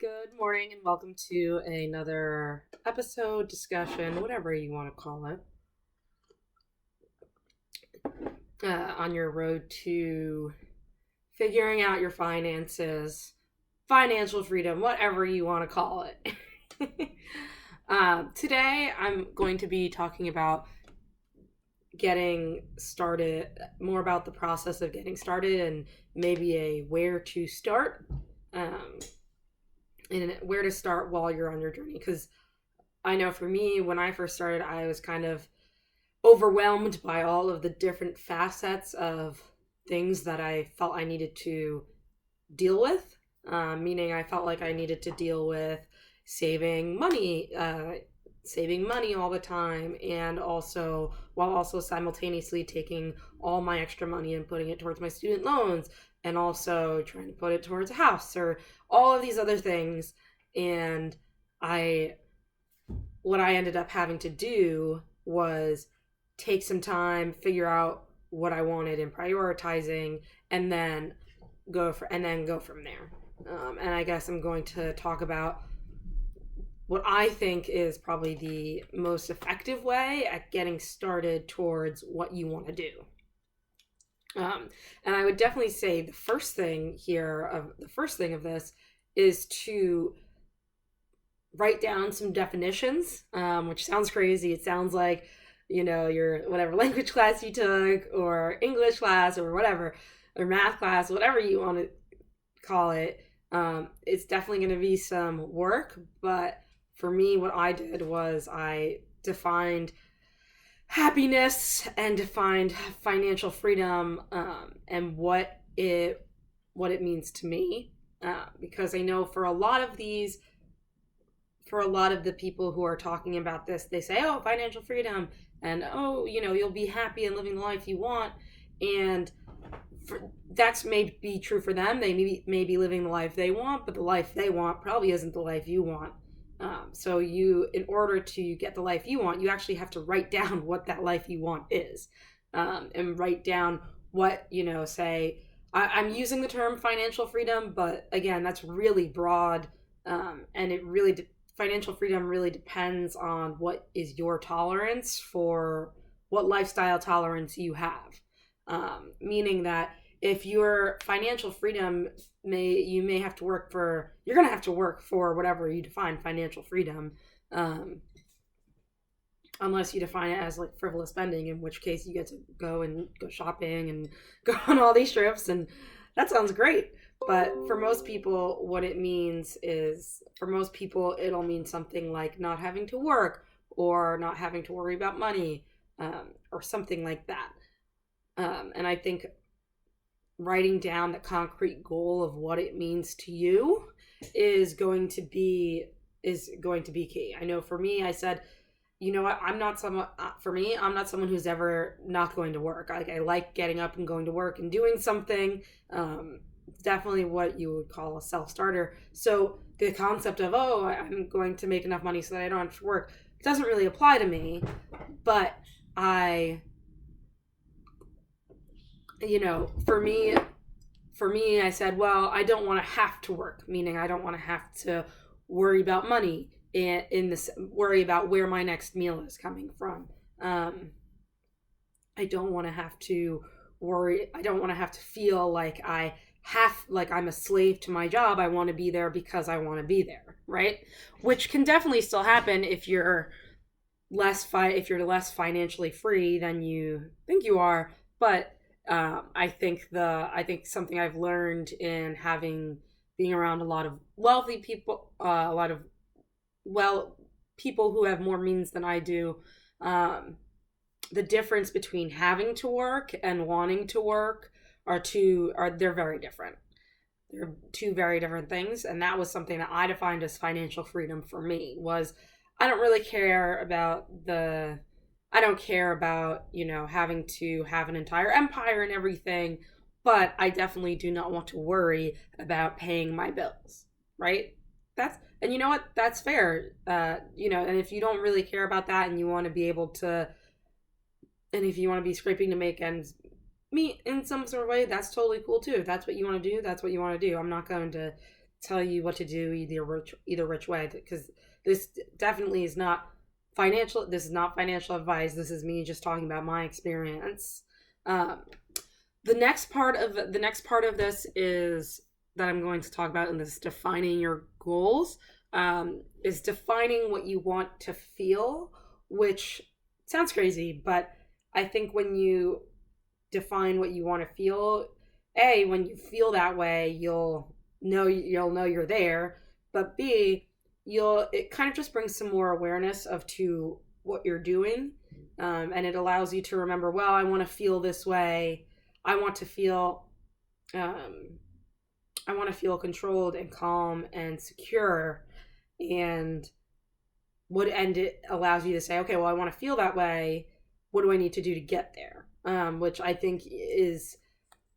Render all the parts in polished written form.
Good morning and welcome to another episode, discussion, whatever you want to call it, on your road to figuring out your finances, financial freedom, whatever you want to call it. Today I'm going to be talking about getting started, more about the process of getting started and maybe a where to start. And where to start while you're on your journey. Because I know for me, when I first started, I was kind of overwhelmed by all of the different facets of things that I felt I needed to deal with. Meaning I felt like I needed to deal with saving money all the time, and while simultaneously taking all my extra money and putting it towards my student loans, and also trying to put it towards a house or all of these other things. And what I ended up having to do was take some time, figure out what I wanted and prioritizing, and then go from there. And I guess I'm going to talk about what I think is probably the most effective way at getting started towards what you want to do. And I would definitely say the first thing of this is to write down some definitions, which sounds crazy. It sounds like, your whatever language class you took, or English class, or whatever, or math class, whatever you want to call it. It's definitely going to be some work, but for me, what I did was I defined happiness and defined financial freedom, and what it means to me, because I know for a lot of the people who are talking about this, they say, oh, financial freedom, and you'll be happy and living the life you want, and that's may be true for them. They may be living the life they want, but the life they want probably isn't the life you want. So in order to get the life you want, you actually have to write down what that life you want is, and write down what, say, I'm using the term financial freedom, but again, that's really broad. And financial freedom really depends on what is your tolerance for what lifestyle tolerance you have. Meaning that if your financial freedom you're going to have to work for whatever you define financial freedom, unless you define it as like frivolous spending, in which case you get to go shopping and go on all these trips, and that sounds great. But for most people, it'll mean something like not having to work, or not having to worry about money, or something like that. And I think writing down the concrete goal of what it means to you is going to be key. I know for me, I said, you know what, I'm not someone who's ever not going to work. I like getting up and going to work and doing something. Definitely what you would call a self-starter. So the concept of, I'm going to make enough money so that I don't have to work, doesn't really apply to me. But for me, I said, well, I don't want to have to work, meaning I don't want to have to worry about money worry about where my next meal is coming from. I don't want to have to worry. I don't want to have to feel like I'm a slave to my job. I want to be there because I want to be there, right? Which can definitely still happen if you're less financially free than you think you are. But I think something I've learned in being around a lot of wealthy people, people who have more means than I do, the difference between having to work and wanting to work they're very different. They're two very different things, and that was something that I defined as financial freedom for me. Was I don't really care about having to have an entire empire and everything, but I definitely do not want to worry about paying my bills, right? And you know what? That's fair. And if you don't really care about that, and you want to be able to, and if you want to be scraping to make ends meet in some sort of way, that's totally cool too. If that's what you want to do, that's what you want to do. I'm not going to tell you what to do either which way, because this definitely is not financial. This is not financial advice. This is me just talking about my experience. The next part of this is that I'm going to talk about, and this is defining your goals. Is defining what you want to feel, which sounds crazy, but I think when you define what you want to feel, when you feel that way, you'll know you're there, but B, it kind of just brings some more awareness to what you're doing, and it allows you to remember, well, I want to feel this way. I want to feel controlled and calm and secure, and it allows you to say, okay, well, I want to feel that way. What do I need to do to get there? Which I think is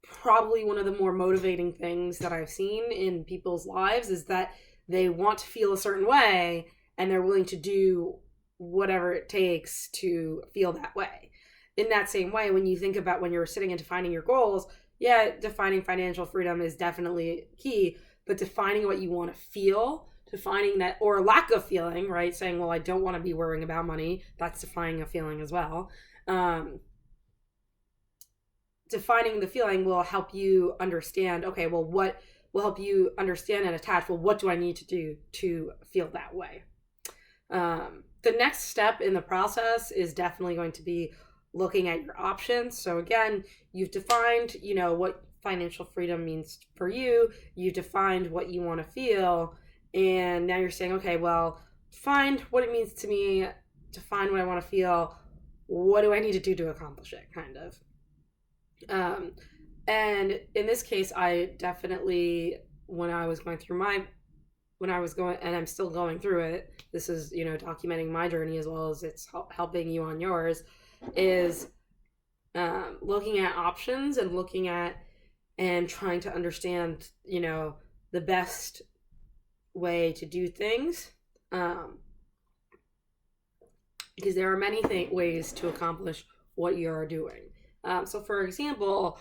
probably one of the more motivating things that I've seen in people's lives, is that they want to feel a certain way and they're willing to do whatever it takes to feel that way. In that same way, when you think about when you're sitting and defining your goals, defining financial freedom is definitely key, but defining what you want to feel, defining that, or lack of feeling, right? Saying, well, I don't want to be worrying about money. That's defining a feeling as well. Defining the feeling will help you understand, okay, well, what will help you understand and attach, well, what do I need to do to feel that way? The next step in the process is definitely going to be looking at your options. So again, you've defined, what financial freedom means for you. You've defined what you want to feel. And now you're saying, okay, well, find what it means to me, define what I want to feel. What do I need to do to accomplish it, kind of? And in this case, I definitely, when I was going, and I'm still going through it, this is, documenting my journey as well as it's helping you on yours, is looking at options and looking at and trying to understand, the best way to do things. Because there are many ways to accomplish what you're doing. So for example,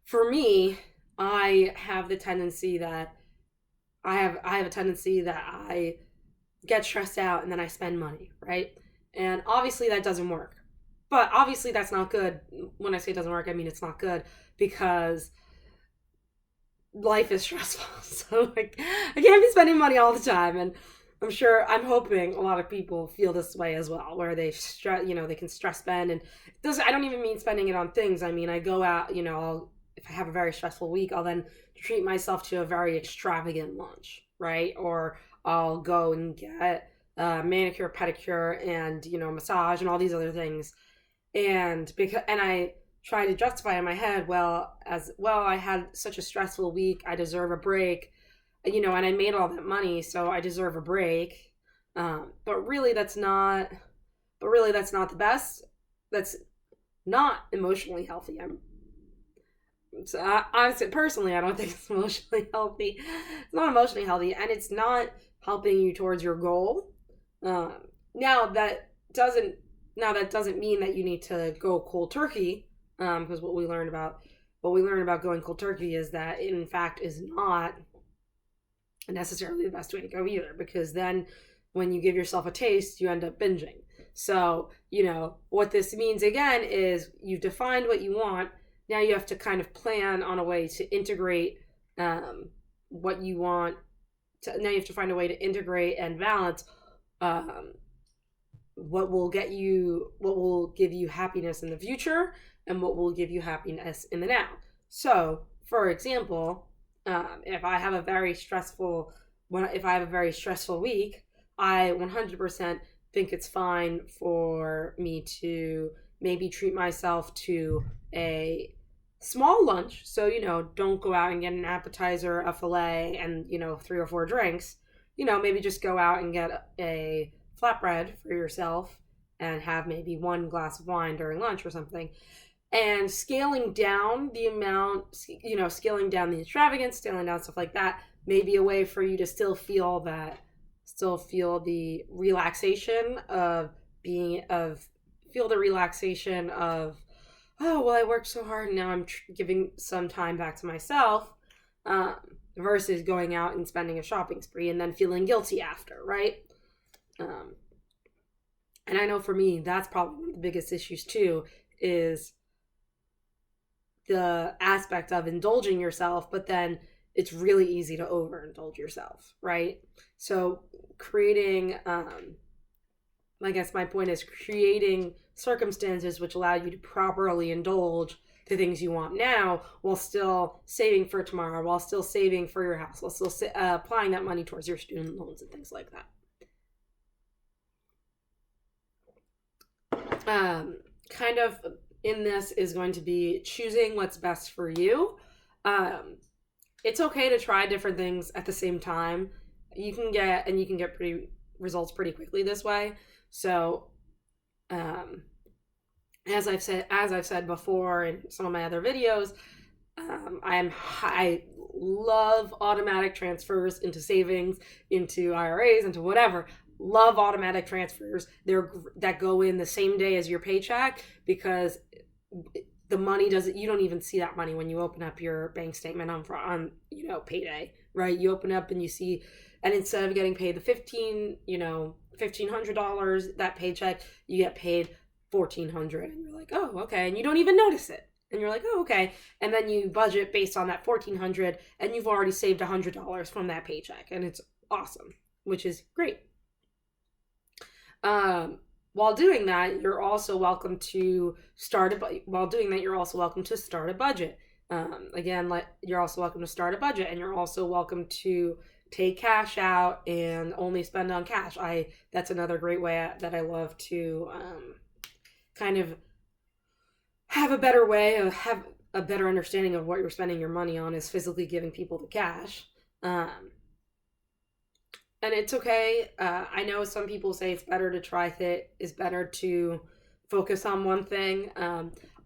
for me, I have a tendency that I get stressed out and then I spend money, right? And obviously that doesn't work. But obviously that's not good. When I say it doesn't work, I mean it's not good, because life is stressful. So I can't be spending money all the time, and I'm hoping a lot of people feel this way as well, where they they can stress spend, and I don't even mean spending it on things. I mean, I go out, if I have a very stressful week, I'll then treat myself to a very extravagant lunch, right? Or I'll go and get a manicure, pedicure, and, massage and all these other things. And I try to justify in my head, I had such a stressful week, I deserve a break, and I made all that money, so I deserve a break. But really that's not the best. That's not emotionally healthy. Personally, I don't think it's emotionally healthy. It's not emotionally healthy, and it's not helping you towards your goal. Now that doesn't mean that you need to go cold turkey, because what we learn about going cold turkey is that it, in fact, is not necessarily the best way to go either, because then when you give yourself a taste, you end up binging. So, what this means again is you've defined what you want. Now you have to kind of plan on a way to integrate what you want. Now you have to find a way to integrate and balance what will give you happiness in the future and what will give you happiness in the now. So, for example, if I have a very stressful week, I 100% think it's fine for me to maybe treat myself to a small lunch. So, don't go out and get an appetizer, a filet, and, 3 or 4 drinks. Maybe just go out and get a flatbread for yourself and have maybe 1 glass of wine during lunch or something. And scaling down the amount, scaling down the extravagance, scaling down stuff like that, may be a way for you to still feel the relaxation of oh, well, I worked so hard and now I'm giving some time back to myself. versus going out and spending a shopping spree and then feeling guilty after, right? And I know for me, that's probably one of the biggest issues too, is the aspect of indulging yourself, but then it's really easy to overindulge yourself, right? So creating, I guess my point is creating circumstances which allow you to properly indulge the things you want now while still saving for tomorrow, while still saving for your house, while still applying that money towards your student loans and things like that. Kind of in this is going to be choosing what's best for you. It's okay to try different things at the same time. You can get results pretty quickly this way. So, as I've said before in some of my other videos, I love automatic transfers into savings, into IRAs, into whatever. Love automatic transfers that go in the same day as your paycheck, because the money you don't even see that money when you open up your bank statement on payday, right? You open up and you see, and instead of getting paid the $1,500 that paycheck, you get paid $1,400, and you're like, oh, okay, and you don't even notice it, and you're like, oh, okay, and then you budget based on that $1,400, and you've already saved $100 from that paycheck, and it's awesome, which is great. While doing that, you're also welcome to start a budget. Again, you're also welcome to start a budget, and you're also welcome to take cash out and only spend on cash. That's another great way that I love to kind of have a better understanding of what you're spending your money on, is physically giving people the cash. And it's okay. I know some people say it's better to focus on one thing.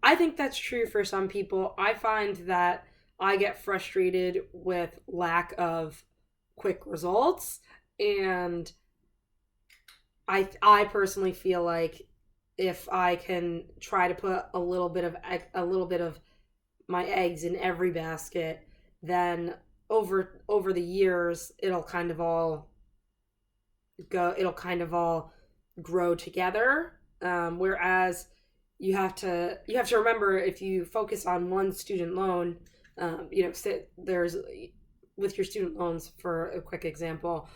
I think that's true for some people. I find that I get frustrated with lack of quick results, and I personally feel like if I can try to put a little bit of my eggs in every basket, then over the years it'll kind of all grow together. Whereas you have to remember, if you focus on one student loan, there's, with your student loans, for a quick example,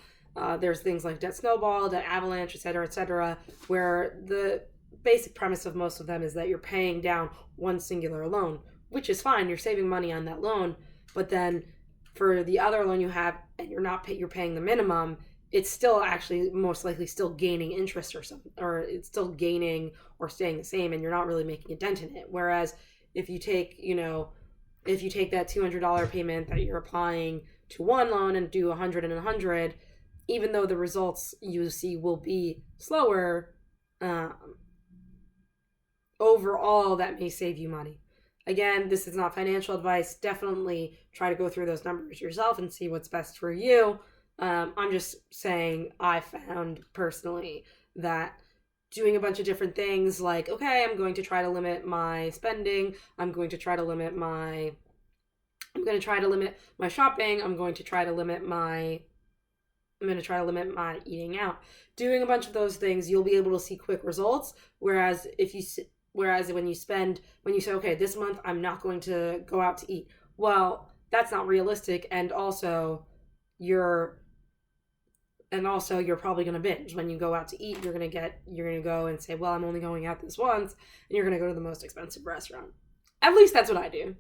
there's things like debt snowball, debt avalanche, et cetera, where the basic premise of most of them is that you're paying down one singular loan, which is fine. You're saving money on that loan, but then for the other loan you have, and you're paying the minimum, it's still actually most likely still gaining interest or something, or it's still gaining or staying the same, and you're not really making a dent in it. Whereas if you take that $200 payment that you're applying to one loan and do 100 and 100, even though the results you see will be slower, overall that may save you money. Again, this is not financial advice. Definitely try to go through those numbers yourself and see what's best for you. I'm just saying, I found personally that doing a bunch of different things, like, okay, I'm going to try to limit my spending, I'm going to try to limit my shopping, I'm going to try to limit my eating out. Doing a bunch of those things, you'll be able to see quick results. Whereas when you say, okay, this month I'm not going to go out to eat, well, that's not realistic, and also you're probably going to binge. When you go out to eat, you're going to go and say, well, I'm only going out this once, and you're going to go to the most expensive restaurant. At least that's what I do.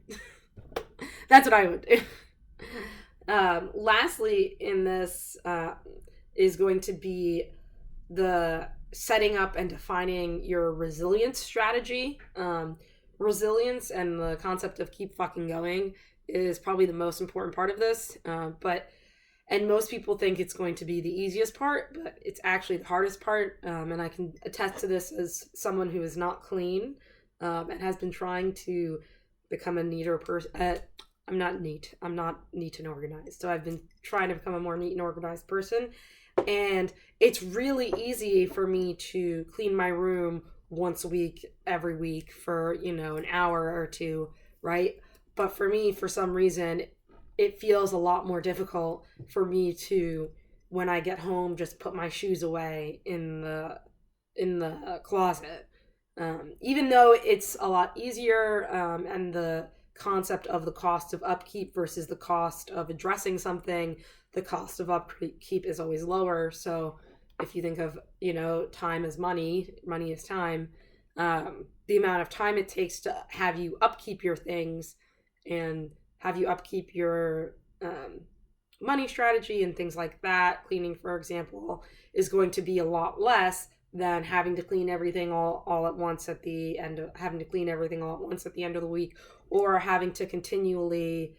That's what I would do. Lastly in this is going to be the setting up and defining your resilience strategy. Resilience and the concept of keep fucking going is probably the most important part of this, and most people think it's going to be the easiest part, but it's actually the hardest part. And I can attest to this as someone who is not clean and has been trying to become a neater person. I'm not neat and organized. So I've been trying to become a more neat and organized person. And it's really easy for me to clean my room once a week, every week for, an hour or two, right? But for me, for some reason, it feels a lot more difficult for me to, when I get home, just put my shoes away in the closet. Even though it's a lot easier, and the concept of the cost of upkeep versus the cost of addressing something, the cost of upkeep is always lower. So if you think of, time as money, money is time, the amount of time it takes to have you upkeep your things and have you upkeep your money strategy and things like that, cleaning, for example, is going to be a lot less than having to clean everything all at once at the end of having to clean everything all at once at the end of the week, or having to continually,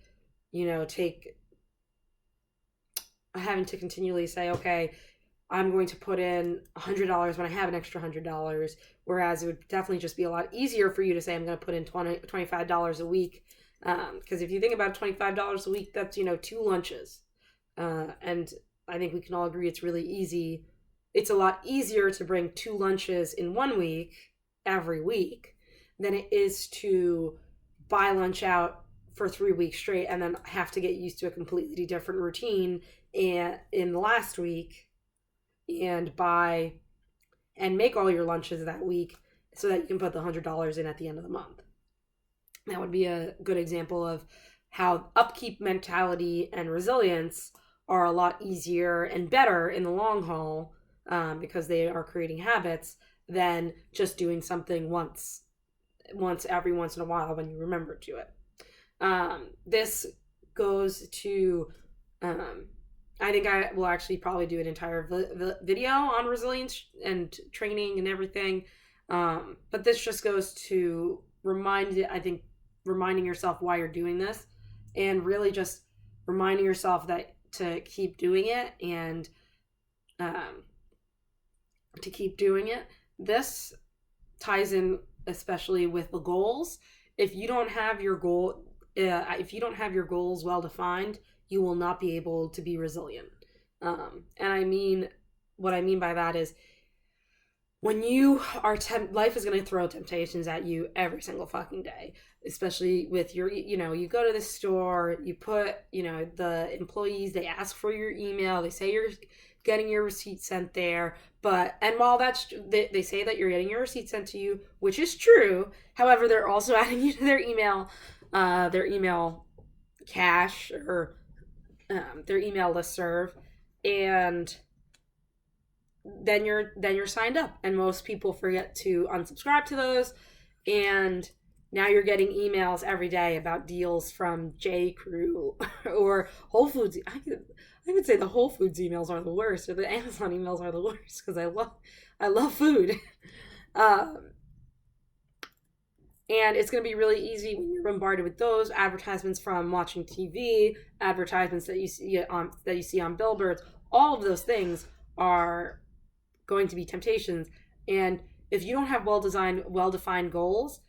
having to continually say, okay, I'm going to put in $100 when I have an extra $100, whereas it would definitely just be a lot easier for you to say, I'm going to put in $25 a week. Because if you think about $25 a week, that's, 2 lunches. And I think we can all agree it's really easy. It's a lot easier to bring 2 lunches in 1 week, every week, than it is to buy lunch out for 3 weeks straight and then have to get used to a completely different routine in the last week and make all your lunches that week so that you can put the $100 in at the end of the month. That would be a good example of how upkeep mentality and resilience are a lot easier and better in the long haul, because they are creating habits, than just doing something once every once in a while when you remember to it. This goes to, I think I will actually probably do an entire video on resilience and training and everything. But this just goes to reminding yourself why you're doing this, and really just reminding yourself that to keep doing it and to keep doing it. This ties in especially with the goals. If you don't have your goals well defined, you will not be able to be resilient. And what I mean by that is, when you are life is going to throw temptations at you every single fucking day, especially with your, you go to the store, you put, the employees, they ask for your email, they say you're getting your receipt sent there, and while they say that you're getting your receipt sent to you, which is true, however, they're also adding you to their email cache, or their email listserv, and then you're signed up, and most people forget to unsubscribe to those, and now you're getting emails every day about deals from J. Crew or Whole Foods. I could say the Whole Foods emails are the worst, or the Amazon emails are the worst, because I love food. And it's going to be really easy when you're bombarded with those advertisements from watching TV, advertisements that you see on billboards. All of those things are going to be temptations, and if you don't have well-defined goals,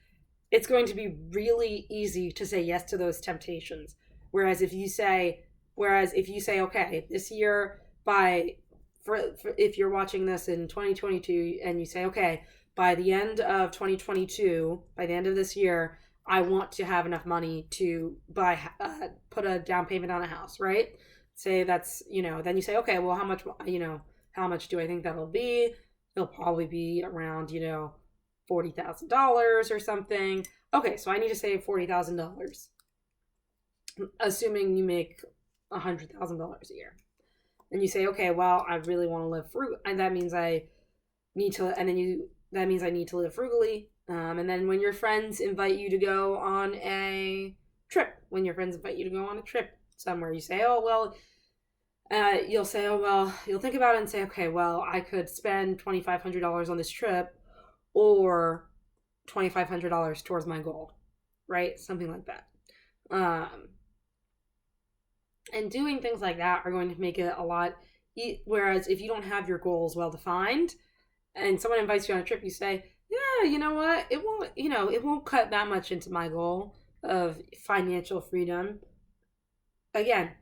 it's going to be really easy to say yes to those temptations. Whereas if you say, okay, this year, if you're watching this in 2022, and you say, okay, by the end of 2022, by the end of this year, I want to have enough money to put a down payment on a house, right? Say that's, then you say, okay, well, how much do I think that'll be? It'll probably be around, $40,000 or something. Okay, so I need to save $40,000, assuming you make $100,000 a year. And you say, okay, well, I really want to live frugal, and that means I need to live frugally. And then when your friends invite you to go on a trip, somewhere, you say, you'll think about it and say, okay, well, I could spend $2,500 on this trip, or $2,500 towards my goal, right? Something like that. And doing things like that are going to make it a lot. Whereas if you don't have your goals well defined, and someone invites you on a trip, you say, yeah, you know what? It won't cut that much into my goal of financial freedom. Again.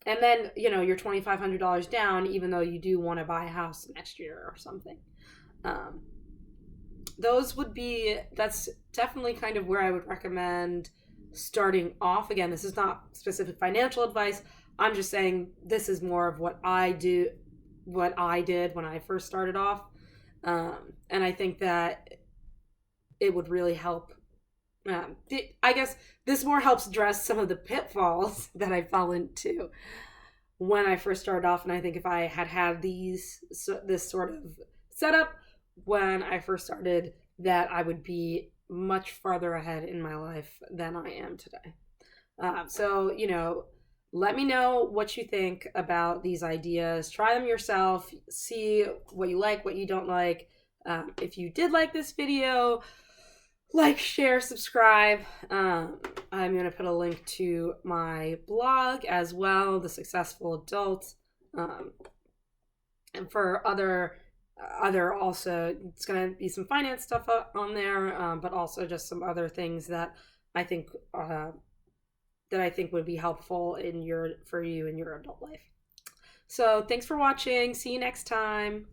And then, you're $2,500 down, even though you do want to buy a house next year or something. That's definitely kind of where I would recommend starting off. Again, this is not specific financial advice. I'm just saying this is more of what I did when I first started off. And I think that it would really help. I guess this more helps address some of the pitfalls that I fell into when I first started off. And I think if I had this sort of setup when I first started, that I would be much farther ahead in my life than I am today. So, let me know what you think about these ideas. Try them yourself. See what you like, what you don't like. If you did like this video, like, share, subscribe. I'm going to put a link to my blog as well, The Successful Adult. And for other also, it's going to be some finance stuff on there, but also just some other things that I think would be helpful for you in your adult life. So thanks for watching. See you next time.